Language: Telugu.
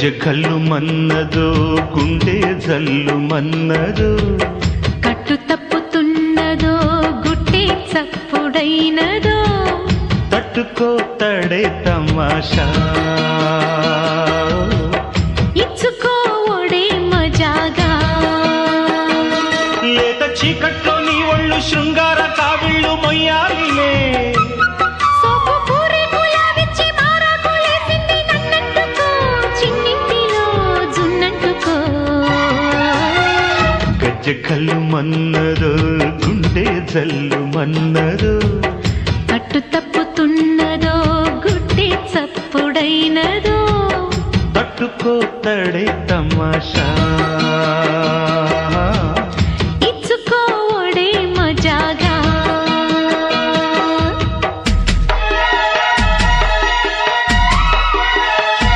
గజ్జె కళ్ళు మన్నదో గుండె జల్లు మన్నదో కట్టు తప్పుతున్నదో గుట్టే చప్పుడైనదో తట్టుకో తడే తమాషా ఇచ్చుకో ఒడే మజాగా లేత చీకట్లో నీ ఒళ్ళు శృంగార కావిళ్ళు మొయ్యాలిలే సోపు పూరి గులాబిచ్చి మారాకులేసింది నన్నంటుకో చిన్నింటిలో జున్నంటుకో గజ్జె కళ్ళు మన్నదో గుండె జల్లు మన్నదో కట్టు తప్పుతున్నదో గుట్టే చప్పుడైనదో తట్టుకో తడే తమాషా